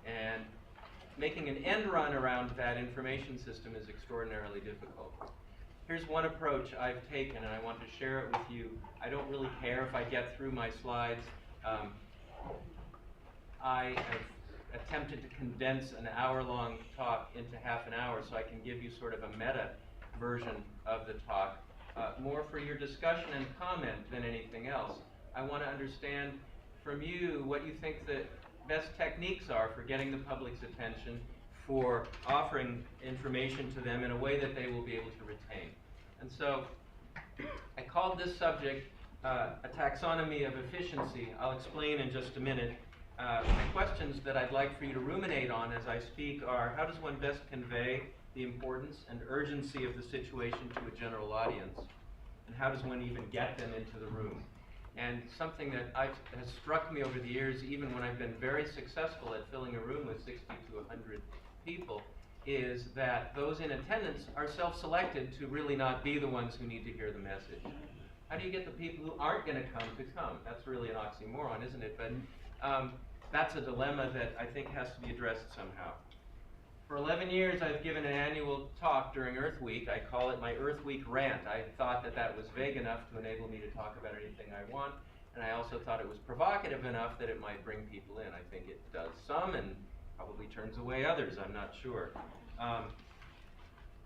And making an end run around that information system is extraordinarily difficult. Here's one approach I've taken, and I want to share it with you. I don't really care if I get through my slides. I have attempted to condense an hour-long talk into half an hour so I can give you sort of a meta version of the talk, more for your discussion and comment than anything else. I want to understand from you what you think the best techniques are for getting the public's attention, for offering information to them in a way that they will be able to retain. And so I called this subject a taxonomy of efficiency. I'll explain in just a minute. The questions that I'd like for you to ruminate on as I speak are, how does one best convey the importance and urgency of the situation to a general audience? And how does one even get them into the room? And something that has struck me over the years, even when I've been very successful at filling a room with 60 to 100 people, is that those in attendance are self-selected to really not be the ones who need to hear the message. How do you get the people who aren't going to come? That's really an oxymoron, isn't it? But that's a dilemma that I think has to be addressed somehow. For 11 years, I've given an annual talk during Earth Week. I call it my Earth Week rant. I thought that that was vague enough to enable me to talk about anything I want, and I also thought it was provocative enough that it might bring people in. I think it does some and probably turns away others, I'm not sure.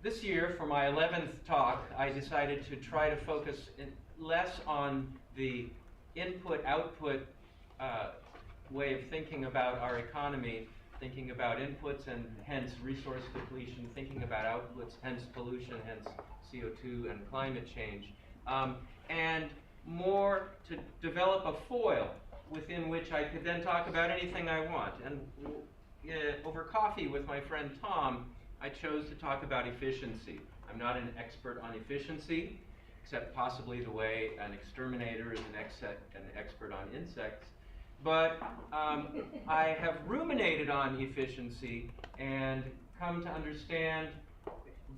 This year, for my 11th talk, I decided to try to focus less on the input-output way of thinking about our economy, thinking about inputs and hence resource depletion, thinking about outputs, hence pollution, hence CO2 and climate change, and more to develop a foil within which I could then talk about anything I want. And over coffee with my friend Tom, I chose to talk about efficiency. I'm not an expert on efficiency, except possibly the way an exterminator is an expert on insects. But I have ruminated on efficiency and come to understand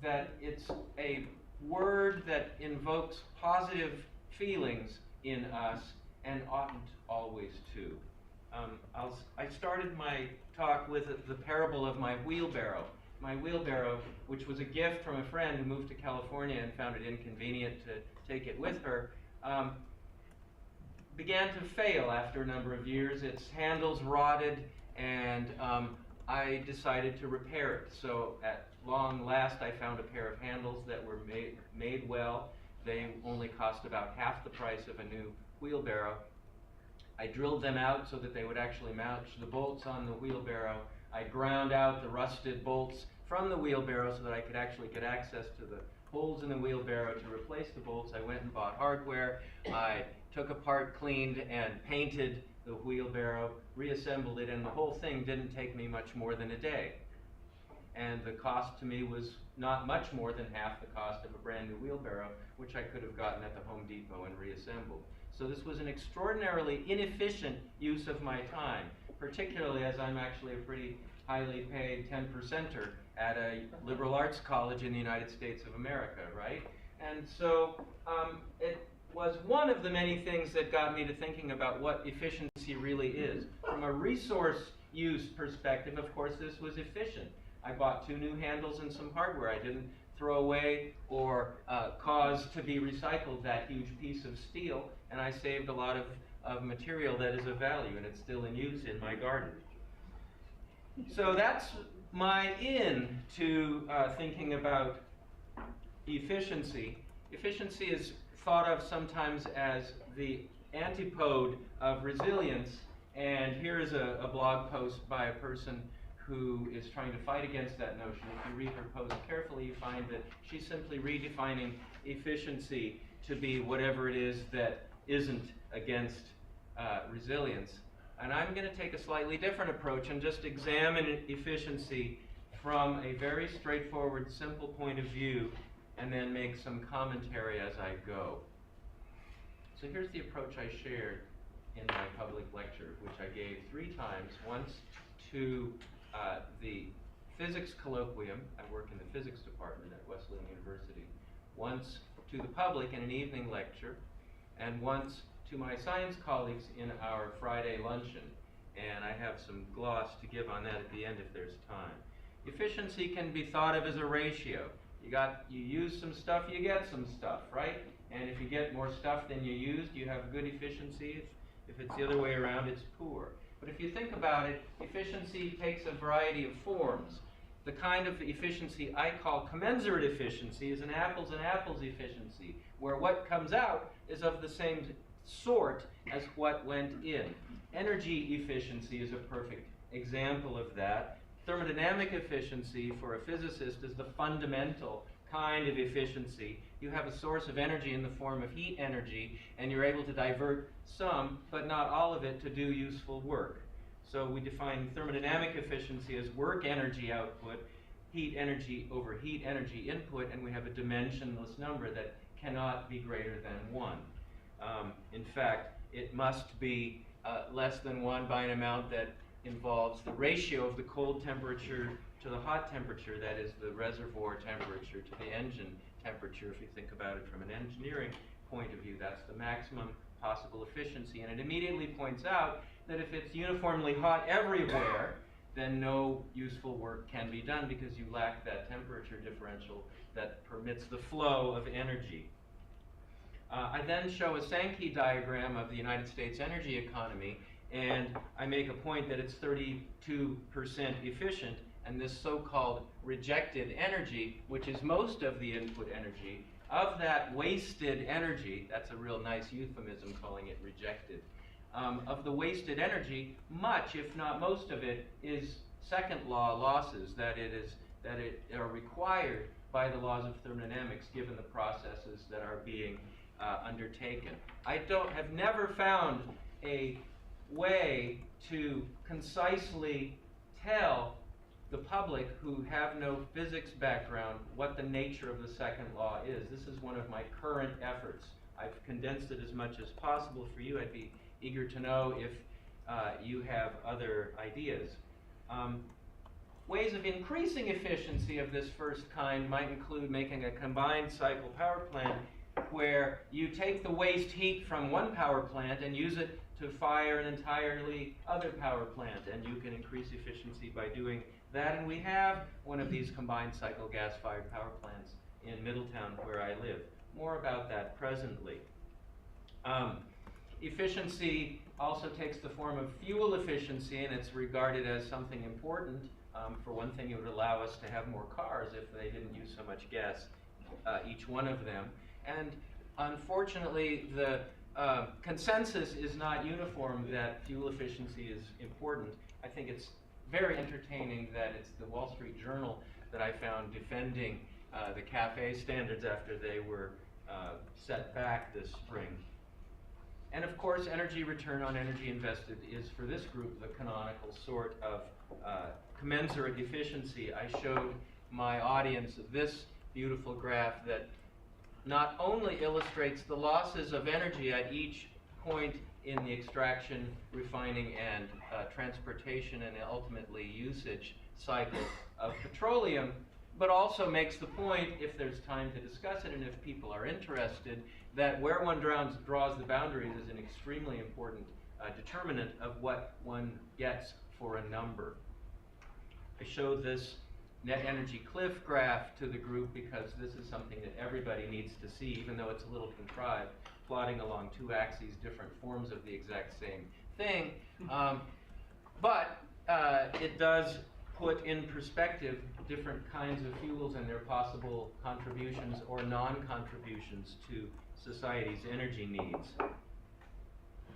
that it's a word that invokes positive feelings in us and oughtn't always to. I started my talk with the parable of my wheelbarrow. My wheelbarrow, which was a gift from a friend who moved to California and found it inconvenient to take it with her, began to fail after a number of years. Its handles rotted, and I decided to repair it. So at long last, I found a pair of handles that were made well. They only cost about half the price of a new wheelbarrow. I drilled them out so that they would actually match the bolts on the wheelbarrow. I ground out the rusted bolts from the wheelbarrow so that I could actually get access to the holes in the wheelbarrow to replace the bolts. I went and bought hardware. I took apart, cleaned, and painted the wheelbarrow, reassembled it, and the whole thing didn't take me much more than a day. And the cost to me was not much more than half the cost of a brand new wheelbarrow, which I could have gotten at the Home Depot and reassembled. So this was an extraordinarily inefficient use of my time, particularly as I'm actually a pretty highly paid 10%er at a liberal arts college in the United States of America, right? And so it was one of the many things that got me to thinking about what efficiency really is. From a resource use perspective, of course, this was efficient. I bought 2 new handles and some hardware. I didn't throw away or cause to be recycled that huge piece of steel, and I saved a lot of material that is of value, and it's still in use in my garden. So that's my in to thinking about efficiency. Efficiency is thought of sometimes as the antipode of resilience, and here is a blog post by a person who is trying to fight against that notion. If you read her post carefully, you find that she's simply redefining efficiency to be whatever it is that isn't against resilience. And I'm going to take a slightly different approach and just examine efficiency from a very straightforward, simple point of view, and then make some commentary as I go. So here's the approach I shared in my public lecture, which I gave 3 times, once to the physics colloquium. I work in the physics department at Wesleyan University. Once to the public in an evening lecture, and once to my science colleagues in our Friday luncheon. and I have some gloss to give on that at the end if there's time. Efficiency can be thought of as a ratio. You use some stuff, you get some stuff, right? And if you get more stuff than you used, you have good efficiency. If it's the other way around, it's poor. But if you think about it, efficiency takes a variety of forms. The kind of efficiency I call commensurate efficiency is an apples and apples efficiency, where what comes out is of the same sort as what went in. Energy efficiency is a perfect example of that. Thermodynamic efficiency for a physicist is the fundamental kind of efficiency. You have a source of energy in the form of heat energy, and you're able to divert some, but not all of it, to do useful work. So we define thermodynamic efficiency as work energy output, heat energy over heat energy input, and we have a dimensionless number that cannot be greater than 1. In fact, it must be less than 1 by an amount that involves the ratio of the cold temperature to the hot temperature, that is the reservoir temperature to the engine temperature. If you think about it from an engineering point of view, that's the maximum possible efficiency. And it immediately points out that if it's uniformly hot everywhere, then no useful work can be done because you lack that temperature differential that permits the flow of energy. I then show a Sankey diagram of the United States energy economy, and I make a point that it's 32% efficient, and this so-called rejected energy, which is most of the input energy, of that wasted energy, that's a real nice euphemism calling it rejected, of the wasted energy, much, if not most of it, is second law losses, that it are required by the laws of thermodynamics given the processes that are being undertaken. I have never found a way to concisely tell the public who have no physics background what the nature of the second law is. This is one of my current efforts. I've condensed it as much as possible for you. I'd be eager to know if you have other ideas. Ways of increasing efficiency of this first kind might include making a combined cycle power plant where you take the waste heat from one power plant and use it to fire an entirely other power plant, and you can increase efficiency by doing that. And we have one of these combined cycle gas-fired power plants in Middletown where I live. More about that presently. Efficiency also takes the form of fuel efficiency, and it's regarded as something important. For one thing, it would allow us to have more cars if they didn't use so much gas, each one of them. And unfortunately, the consensus is not uniform that fuel efficiency is important. I think it's very entertaining that it's the Wall Street Journal that I found defending the CAFE standards after they were set back this spring. And of course, energy return on energy invested is, for this group, the canonical sort of commensurate efficiency. I showed my audience this beautiful graph that not only illustrates the losses of energy at each point in the extraction, refining, and transportation, and ultimately usage cycle of petroleum, but also makes the point, if there's time to discuss it and if people are interested, that where one draws the boundaries is an extremely important determinant of what one gets for a number. I showed this net energy cliff graph to the group because this is something that everybody needs to see, even though it's a little contrived, plotting along two axes different forms of the exact same thing. But it does put in perspective different kinds of fuels and their possible contributions or non-contributions to society's energy needs.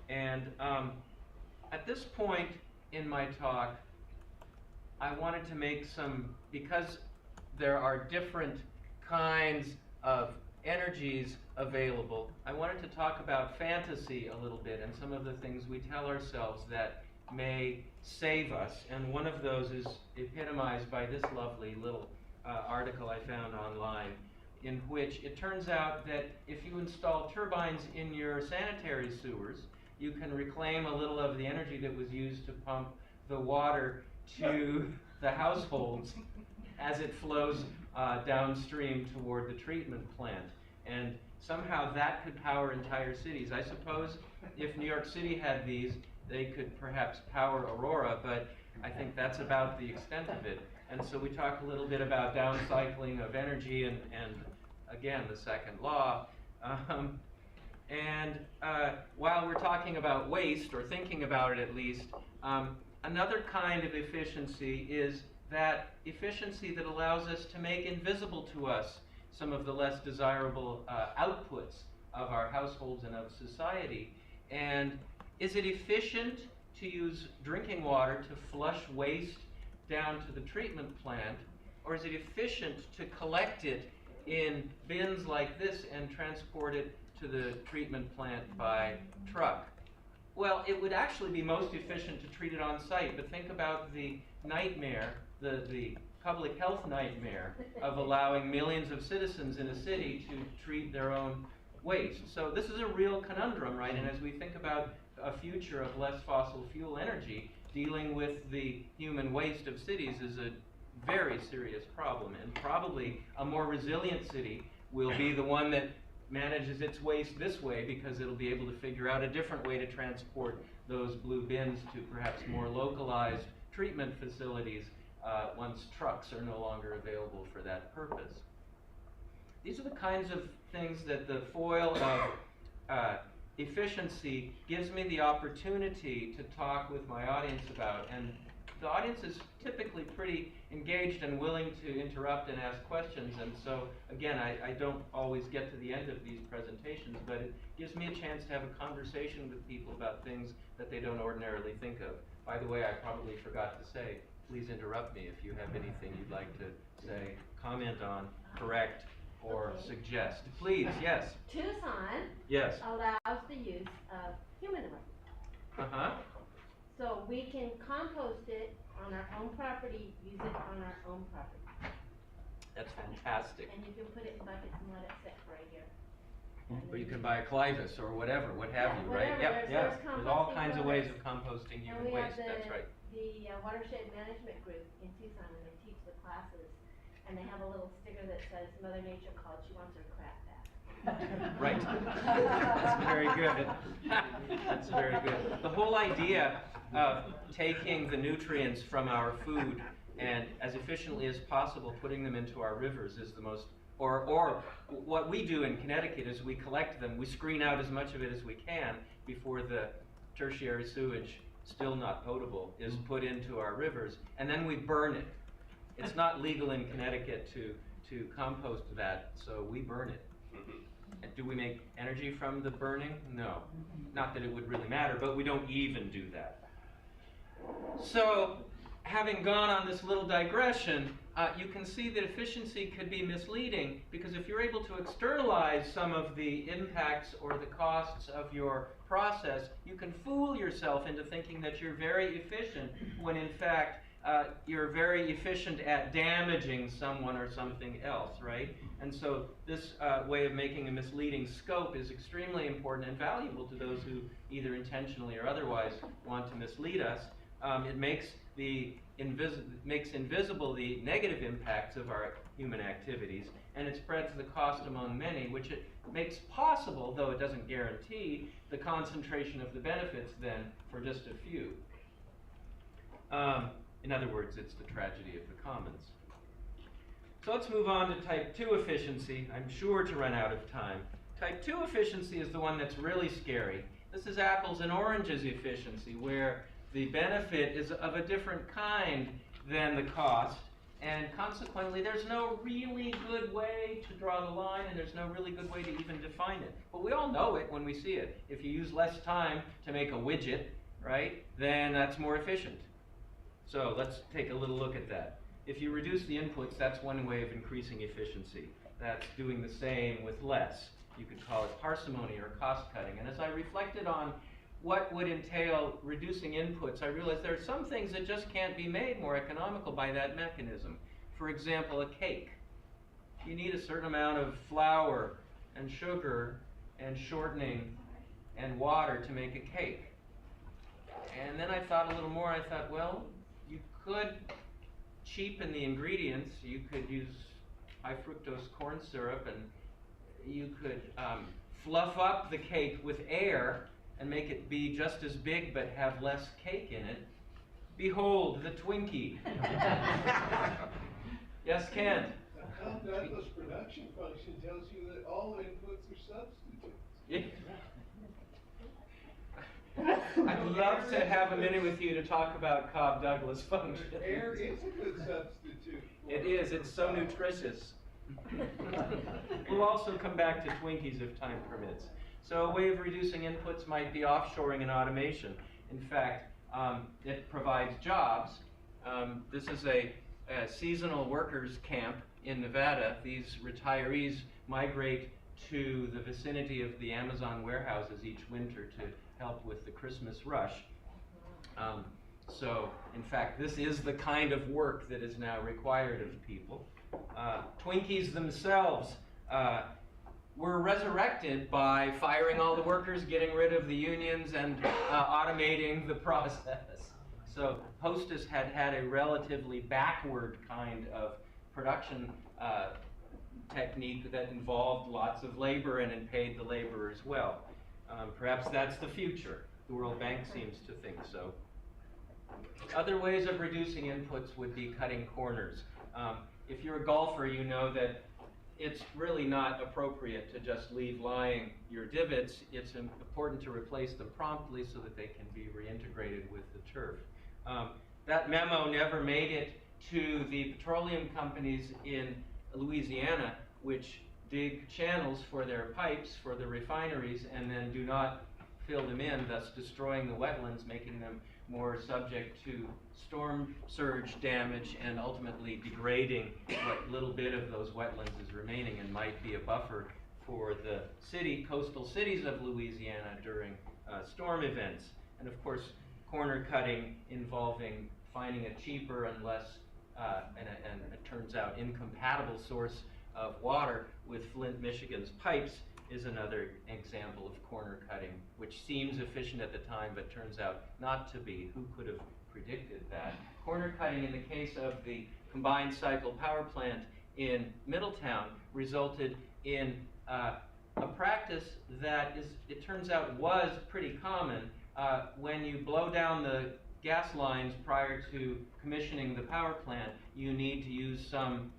And at this point in my talk, I wanted to make because there are different kinds of energies available, I wanted to talk about fantasy a little bit and some of the things we tell ourselves that may save us. And one of those is epitomized by this lovely little article I found online, in which it turns out that if you install turbines in your sanitary sewers, you can reclaim a little of the energy that was used to pump the water to the households as it flows downstream toward the treatment plant. And somehow that could power entire cities. I suppose if New York City had these, they could perhaps power Aurora, but I think that's about the extent of it. And so we talk a little bit about downcycling of energy and again, the second law. While we're talking about waste, or thinking about it at least, another kind of efficiency is that efficiency that allows us to make invisible to us some of the less desirable outputs of our households and of society. And is it efficient to use drinking water to flush waste down to the treatment plant, or is it efficient to collect it in bins like this and transport it to the treatment plant by truck? Well, it would actually be most efficient to treat it on site, but think about the nightmare, the public health nightmare of allowing millions of citizens in a city to treat their own waste. So this is a real conundrum, right? And as we think about a future of less fossil fuel energy, dealing with the human waste of cities is a very serious problem, and probably a more resilient city will be the one that manages its waste this way, because it'll be able to figure out a different way to transport those blue bins to perhaps more localized treatment facilities once trucks are no longer available for that purpose. These are the kinds of things that the foil of efficiency gives me the opportunity to talk with my audience about. And the audience is typically pretty engaged and willing to interrupt and ask questions. And so, again, I don't always get to the end of these presentations, but it gives me a chance to have a conversation with people about things that they don't ordinarily think of. By the way, I probably forgot to say, please interrupt me if you have anything you'd like to say, comment on, correct, or suggest. Please, yes. Tucson yes. allows the use of human waste. So we can compost it on our own property, use it on our own property. That's fantastic. And you can put it in buckets and let it sit for a year. Or you can buy a clivus or whatever, what have you, right? Whatever. Yep, there's all kinds of ways programs. of composting human And we waste, have that's right. the watershed management group in Tucson, and they teach the classes, and they have a little sticker that says Mother Nature called, she wants her crap back. Right. That's very good. That's very good. The whole idea of taking the nutrients from our food and as efficiently as possible putting them into our rivers is the most, or what we do in Connecticut is we collect them, we screen out as much of it as we can before the tertiary sewage, still not potable, is put into our rivers, and then we burn it. It's not legal in Connecticut to compost that, so we burn it. And do we make energy from the burning? No. Not that it would really matter, but we don't even do that. So, having gone on this little digression, you can see that efficiency could be misleading, because if you're able to externalize some of the impacts or the costs of your process, you can fool yourself into thinking that you're very efficient, when in fact you're very efficient at damaging someone or something else, right? And so this way of making a misleading scope is extremely important and valuable to those who either intentionally or otherwise want to mislead us. It makes invisible the negative impacts of our human activities, and it spreads the cost among many, which it makes possible, though it doesn't guarantee, the concentration of the benefits then for just a few. In other words, it's the tragedy of the commons. So let's move on to type 2 efficiency. I'm sure to run out of time. Type 2 efficiency is the one that's really scary. This is apples and oranges efficiency, where the benefit is of a different kind than the cost, and consequently there's no really good way to draw the line, and there's no really good way to even define it. But we all know it when we see it. If you use less time to make a widget, right, then that's more efficient. So let's take a little look at that. If you reduce the inputs, that's one way of increasing efficiency. That's doing the same with less. You could call it parsimony or cost cutting. And as I reflected on what would entail reducing inputs, I realized there are some things that just can't be made more economical by that mechanism. For example, a cake. You need a certain amount of flour and sugar and shortening and water to make a cake. And then I thought a little more. I thought, well, you could cheapen the ingredients. You could use high fructose corn syrup, and you could fluff up the cake with air and make it be just as big but have less cake in it. Behold, the Twinkie. Yes, Kent? Douglas production function tells you that all inputs are substitutes. I'd love to have a minute with you to talk about Cobb-Douglas function. Air is a good substitute. It is. It's so nutritious. We'll also come back to Twinkies if time permits. So a way of reducing inputs might be offshoring and automation. In fact, it provides jobs. This is a seasonal workers camp in Nevada. These retirees migrate to the vicinity of the Amazon warehouses each winter to help with the Christmas rush. So, in fact, this is the kind of work that is now required of people. Twinkies themselves were resurrected by firing all the workers, getting rid of the unions, and automating the process. So Hostess had had a relatively backward kind of production technique that involved lots of labor and it paid the laborers well. Perhaps that's the future. The World Bank seems to think so. Other ways of reducing inputs would be cutting corners. If you're a golfer, you know that it's really not appropriate to just leave lying your divots. It's important to replace them promptly so that they can be reintegrated with the turf. That memo never made it to the petroleum companies in Louisiana, which dig channels for their pipes for the refineries and then do not fill them in, thus destroying the wetlands, making them more subject to storm surge damage and ultimately degrading what little bit of those wetlands is remaining and might be a buffer for the coastal cities of Louisiana during storm events. And of course, corner cutting involving finding a cheaper and less, and it turns out incompatible source of water with Flint, Michigan's pipes is another example of corner cutting, which seems efficient at the time, but turns out not to be. Who could have predicted that? Corner cutting in the case of the combined cycle power plant in Middletown resulted in a practice that it turns out was pretty common. When you blow down the gas lines prior to commissioning the power plant, you need to use some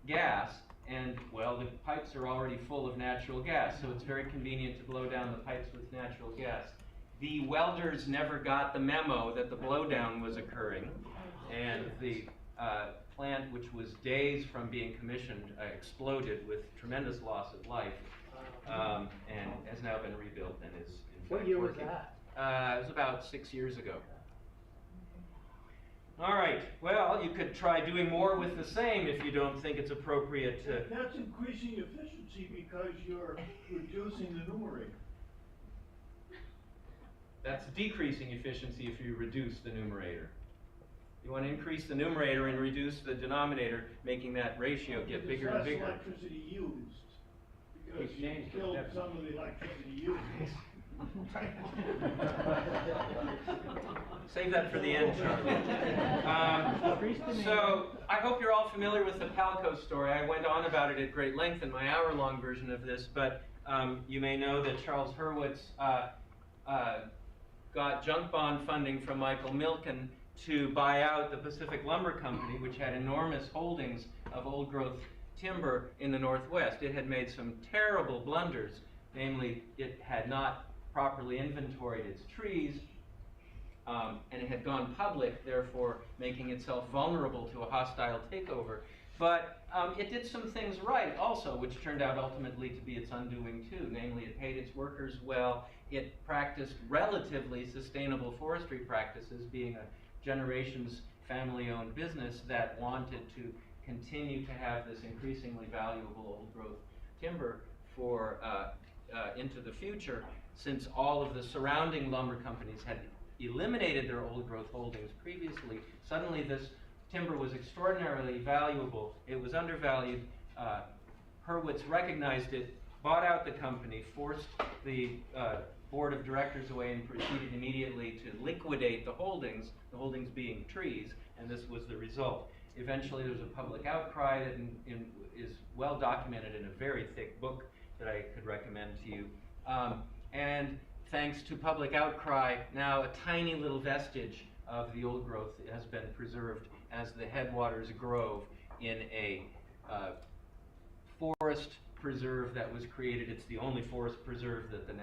gas, and well, the pipes are already full of natural gas, so it's very convenient to blow down the pipes with natural gas. The welders never got the memo that the blowdown was occurring, and the plant, which was days from being commissioned, exploded with tremendous loss of life, and has now been rebuilt and is in fact What year was working. that? It was about 6 years ago. All right, well, you could try doing more with the same if you don't think it's appropriate to... That's increasing efficiency because you're reducing the numerator. That's decreasing efficiency if you reduce the numerator. You want to increase the numerator and reduce the denominator, making that ratio get bigger and bigger. There's less electricity used because you killed some of the electricity used. Save that for the end, Charlie. So I hope you're all familiar with the Palco story. I went on about it at great length in my hour-long version of this, but you may know that Charles Hurwitz got junk bond funding from Michael Milken to buy out the Pacific Lumber Company, which had enormous holdings of old-growth timber in the Northwest. It had made some terrible blunders, namely it had not properly inventoried its trees, and it had gone public, therefore making itself vulnerable to a hostile takeover. But it did some things right also, which turned out ultimately to be its undoing too. Namely, it paid its workers well, it practiced relatively sustainable forestry practices, being a generations family-owned business that wanted to continue to have this increasingly valuable old-growth timber for into the future, since all of the surrounding lumber companies had eliminated their old-growth holdings previously. Suddenly this timber was extraordinarily valuable. It was undervalued. Hurwitz recognized it, bought out the company, forced the board of directors away, and proceeded immediately to liquidate the holdings being trees, and this was the result. Eventually there was a public outcry that is well documented in a very thick book that I could recommend to you. And thanks to public outcry, now a tiny little vestige of the old growth has been preserved as the headwaters grove in a forest preserve that was created. It's the only forest preserve that the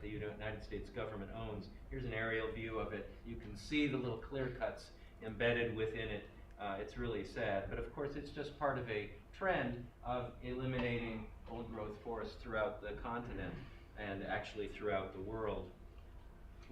United States government owns. Here's an aerial view of it. You can see the little clear cuts embedded within it. It's really sad, but of course it's just part of a trend of eliminating old growth forests throughout the continent and actually throughout the world.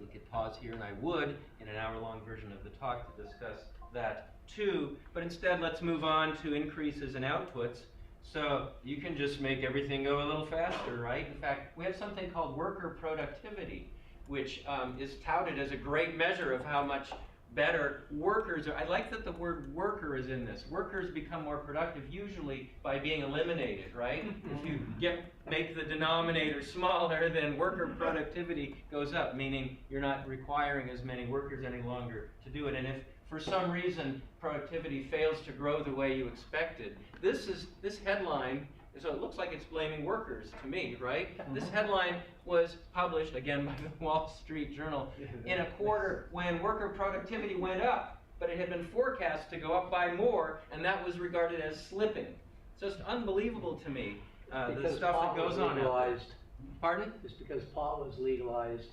We could pause here, and I would, in an hour-long version of the talk, to discuss that too, but instead let's move on to increases in outputs. So you can just make everything go a little faster, right? In fact, we have something called worker productivity, which is touted as a great measure of how much better workers are. I like that the word worker is in this. Workers become more productive usually by being eliminated, right? If you make the denominator smaller, then worker productivity goes up, meaning you're not requiring as many workers any longer to do it. And if for some reason productivity fails to grow the way you expected, this headline, so it looks like it's blaming workers to me, right? This headline was published, again, by the Wall Street Journal, in a quarter when worker productivity went up, but it had been forecast to go up by more, and that was regarded as slipping. It's just unbelievable to me, the stuff that goes on out there. Pardon? Just because pot was legalized.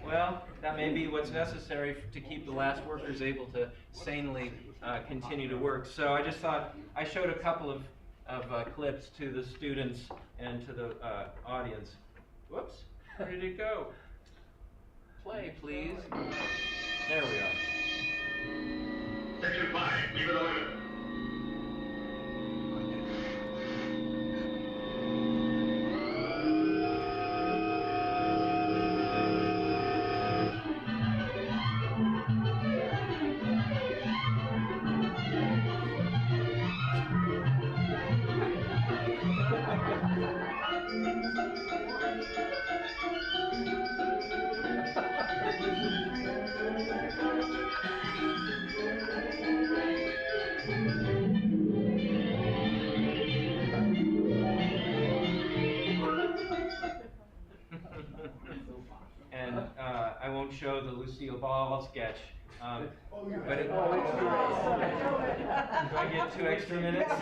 Well, that may be what's necessary to keep the last workers able to sanely continue to work. So I just thought I showed a couple of clips to the students and to the audience. Whoops, where did it go? Play, please. There we are. Section 5, leave it alone. And I won't show the Lucille Ball sketch, but it, do I get 2 extra minutes?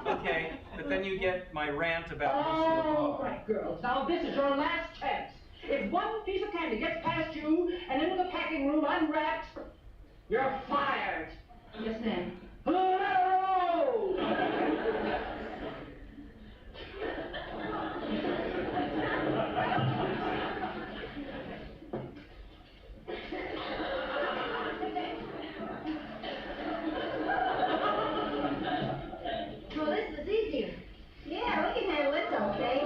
Okay, but then you get my rant about Lucille Ball. All right, girls, now this is your last chance. If one piece of candy gets past you and into the packing room unwrapped, you're fired. Yes, ma'am. Well, this is easier. Yeah, we can handle this, okay?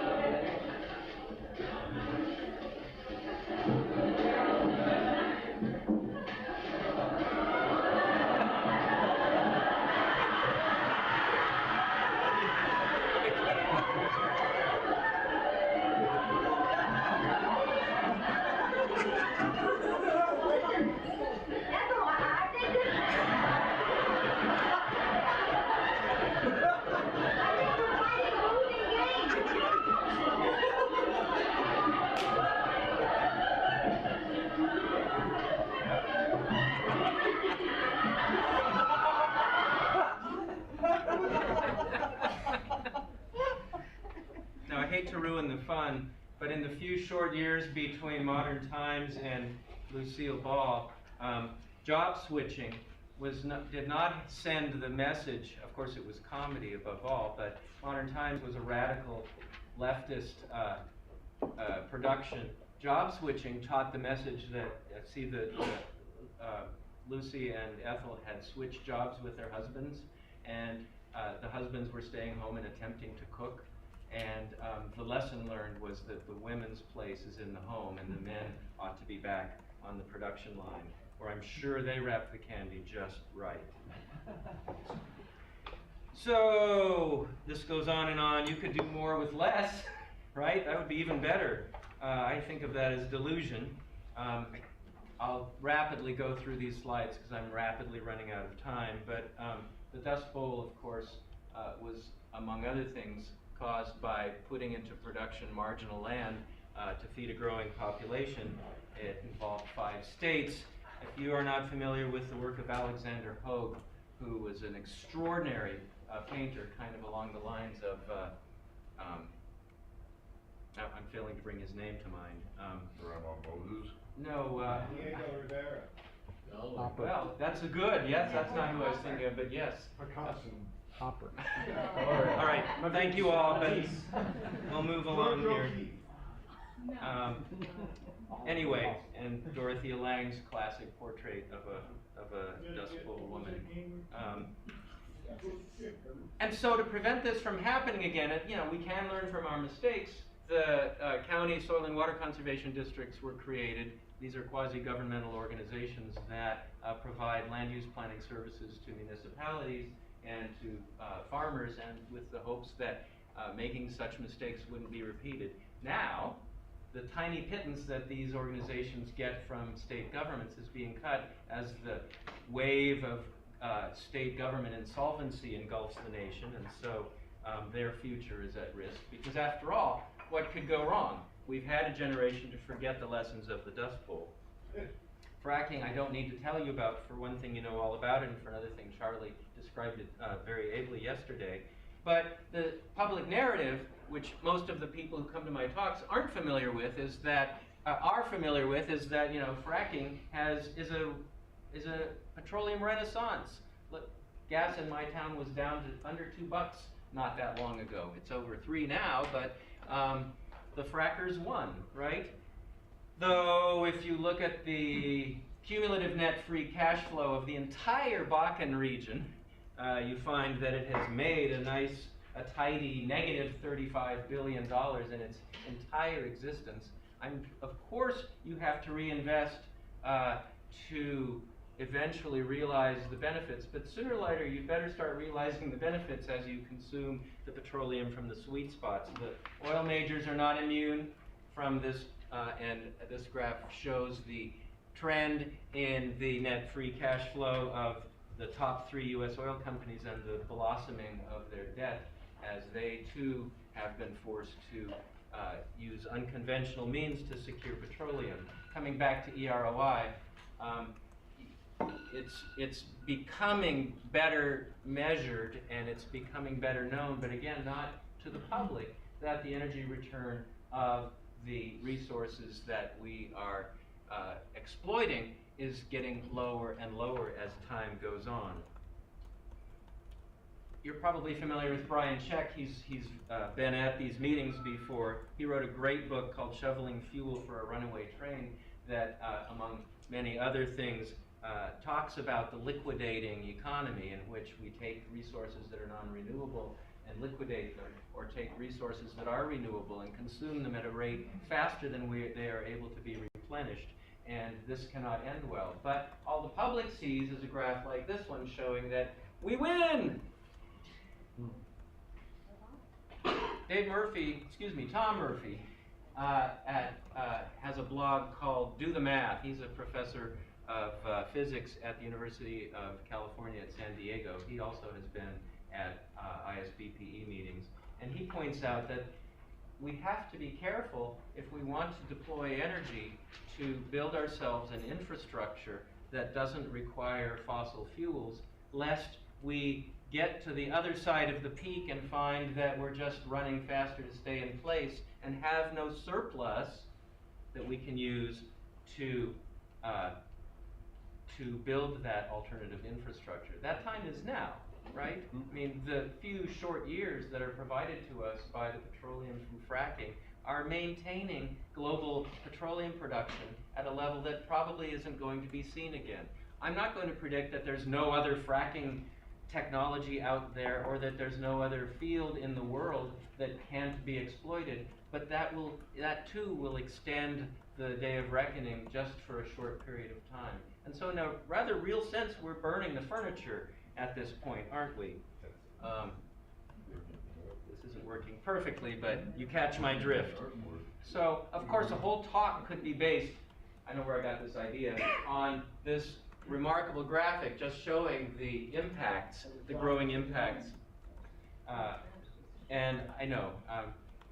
Now, I hate to ruin the fun, but in the few short years between Modern Times and Lucille Ball, job switching did not send the message. Of course, it was comedy above all, but Modern Times was a radical leftist production. Job switching taught the message that, Lucy and Ethel had switched jobs with their husbands, and the husbands were staying home and attempting to cook. And the lesson learned was that the women's place is in the home, and the men ought to be back on the production line, where I'm sure they wrap the candy just right. So this goes on and on. You could do more with less, right? That would be even better. I think of that as delusion. I'll rapidly go through these slides because I'm rapidly running out of time. But the Dust Bowl, of course, was, among other things, caused by putting into production marginal land to feed a growing population. It involved 5 states. If you are not familiar with the work of Alexander Hogue, who was an extraordinary painter, kind of along the lines of, I'm failing to bring his name to mind. Moses? No, Diego Rivera. well, that's a good, yes, that's not who I was thinking of, but yes. Picasso. Hopper. All right, thank you all, but we'll move along George here. O'Keeffe. Anyway, and Dorothea Lange's classic portrait of a Dust Bowl woman. And so to prevent this from happening again, you know, we can learn from our mistakes. The county soil and water conservation districts were created. These are quasi-governmental organizations that provide land use planning services to municipalities and to farmers, and with the hopes that making such mistakes wouldn't be repeated. Now, the tiny pittance that these organizations get from state governments is being cut as the wave of state government insolvency engulfs the nation, and so their future is at risk. Because after all, what could go wrong? We've had a generation to forget the lessons of the Dust Bowl. Fracking, I don't need to tell you about. For one thing, you know all about it, and for another thing, Charlie described it very ably yesterday. But the public narrative, which most of the people who come to my talks aren't familiar with, is that you know, fracking is a petroleum renaissance. Look, gas in my town was down to under $2 not that long ago. It's over 3 now, but the frackers won, right? Though if you look at the cumulative net free cash flow of the entire Bakken region, you find that it has made a tidy negative $35 billion in its entire existence. Of course, you have to reinvest to eventually realize the benefits, but sooner or later you better start realizing the benefits as you consume the petroleum from the sweet spots. The oil majors are not immune from this, and this graph shows the trend in the net free cash flow of the top 3 U.S. oil companies and the blossoming of their debt as they too have been forced to use unconventional means to secure petroleum. Coming back to EROI, it's becoming better measured and it's becoming better known, but again, not to the public, that the energy return of the resources that we are exploiting is getting lower and lower as time goes on. You're probably familiar with Brian Check. He's been at these meetings before. He wrote a great book called Shoveling Fuel for a Runaway Train that, among many other things, talks about the liquidating economy in which we take resources that are non-renewable and liquidate them, or take resources that are renewable and consume them at a rate faster than they are able to be replenished. And this cannot end well. But all the public sees is a graph like this one showing that we win! Tom Murphy has a blog called Do the Math. He's a professor of physics at the University of California at San Diego. He also has been at ISBPE meetings. And he points out that we have to be careful if we want to deploy energy to build ourselves an infrastructure that doesn't require fossil fuels, lest we get to the other side of the peak and find that we're just running faster to stay in place and have no surplus that we can use to build that alternative infrastructure. That time is now, right? I mean, the few short years that are provided to us by the petroleum from fracking are maintaining global petroleum production at a level that probably isn't going to be seen again. I'm not going to predict that there's no other fracking technology out there or that there's no other field in the world that can't be exploited, but that too will extend the day of reckoning just for a short period of time. And so in a rather real sense, we're burning the furniture at this point, aren't we? This isn't working perfectly, but you catch my drift. So, of course, a whole talk could be based, I know where I got this idea, on this remarkable graphic just showing the impacts, the growing impacts. And I know,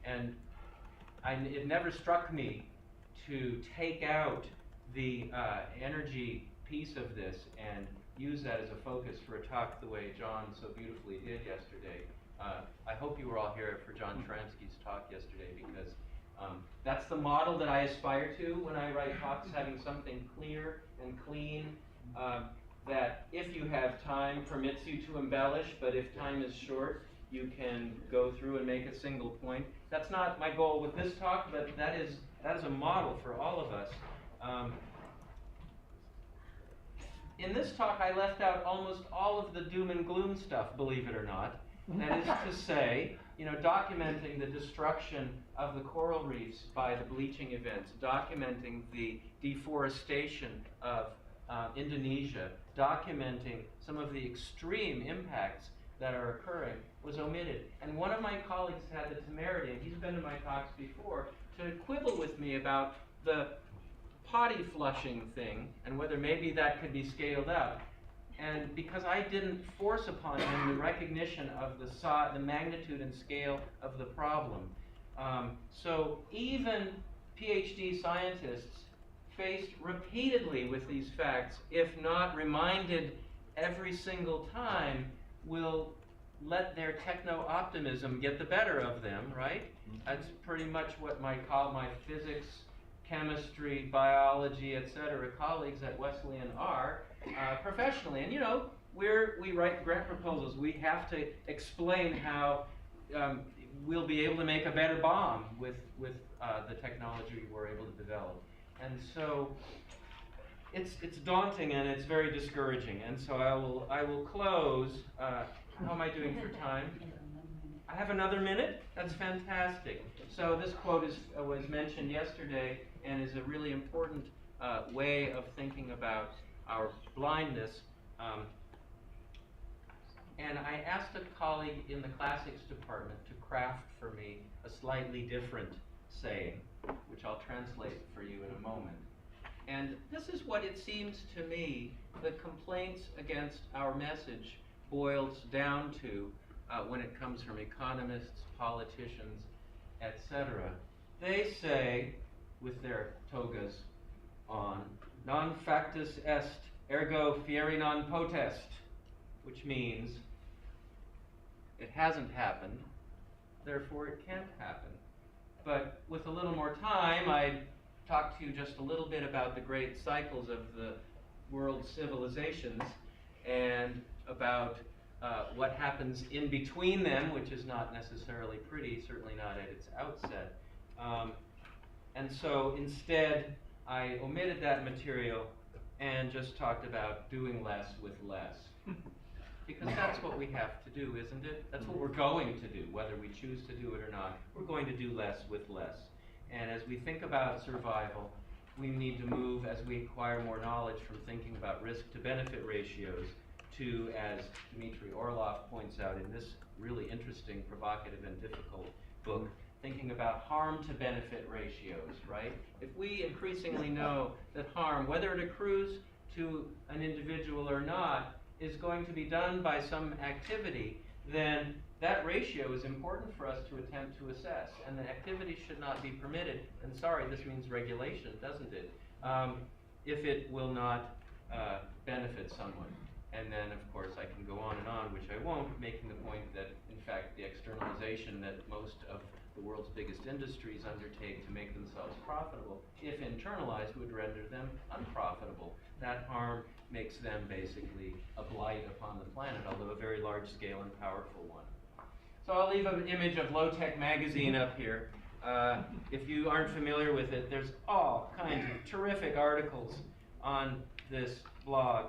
it never struck me to take out the energy piece of this and use that as a focus for a talk the way John so beautifully did yesterday. I hope you were all here for John Shramsky's talk yesterday, because that's the model that I aspire to when I write talks, having something clear and clean, that if you have time permits you to embellish, but if time is short, you can go through and make a single point. That's not my goal with this talk, but that is a model for all of us. In this talk, I left out almost all of the doom and gloom stuff, believe it or not. That is to say, documenting the destruction of the coral reefs by the bleaching events, documenting the deforestation of Indonesia, documenting some of the extreme impacts that are occurring, was omitted. And one of my colleagues had the temerity, and he's been to my talks before, to quibble with me about the potty flushing thing and whether maybe that could be scaled up. And because I didn't force upon him the recognition of the magnitude and scale of the problem. So even PhD scientists faced repeatedly with these facts, if not reminded every single time, will let their techno-optimism get the better of them, right? That's pretty much what my physics, chemistry, biology, etc. colleagues at Wesleyan are professionally. And we write grant proposals. We have to explain how we'll be able to make a better bomb with the technology we're able to develop. And so it's daunting and it's very discouraging. And so I will close. How am I doing for time? I have another minute? That's fantastic. So this quote was mentioned yesterday and is a really important way of thinking about our blindness. And I asked a colleague in the classics department to craft for me a slightly different saying, which I'll translate for you in a moment. And this is what it seems to me the complaints against our message boils down to when it comes from economists, politicians, etc. They say, with their togas on, non factus est, ergo fieri non potest, which means it hasn't happened, therefore it can't happen. But with a little more time, I'd talk to you just a little bit about the great cycles of the world's civilizations and about what happens in between them, which is not necessarily pretty, certainly not at its outset. And so instead, I omitted that material and just talked about doing less with less. Because that's what we have to do, isn't it? That's what we're going to do, whether we choose to do it or not. We're going to do less with less. And as we think about survival, we need to move, as we acquire more knowledge, from thinking about risk to benefit ratios to, as Dmitry Orlov points out in this really interesting, provocative, and difficult book, thinking about harm to benefit ratios, right? If we increasingly know that harm, whether it accrues to an individual or not, is going to be done by some activity, then that ratio is important for us to attempt to assess, and the activity should not be permitted. And sorry, this means regulation, doesn't it? If it will not benefit someone. And then, of course, I can go on, which I won't, making the point that, in fact, the externalization that most of the world's biggest industries undertake to make themselves profitable, if internalized, would render them unprofitable. That harm makes them basically a blight upon the planet, although a very large-scale and powerful one. So I'll leave an image of Low Tech Magazine up here. If you aren't familiar with it, there's all kinds of terrific articles on this blog.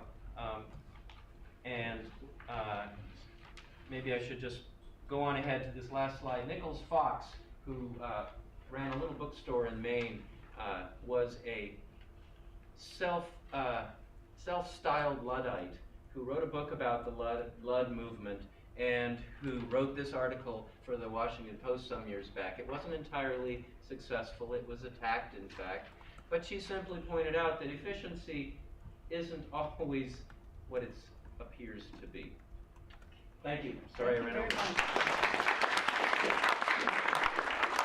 Maybe I should just go on ahead to this last slide. Nicholas Fox, who ran a little bookstore in Maine, was a self-styled Luddite who wrote a book about the Ludd movement and who wrote this article for the Washington Post some years back. It wasn't entirely successful. It was attacked, in fact. But she simply pointed out that efficiency isn't always what it appears to be. Thank you. Sorry I ran over.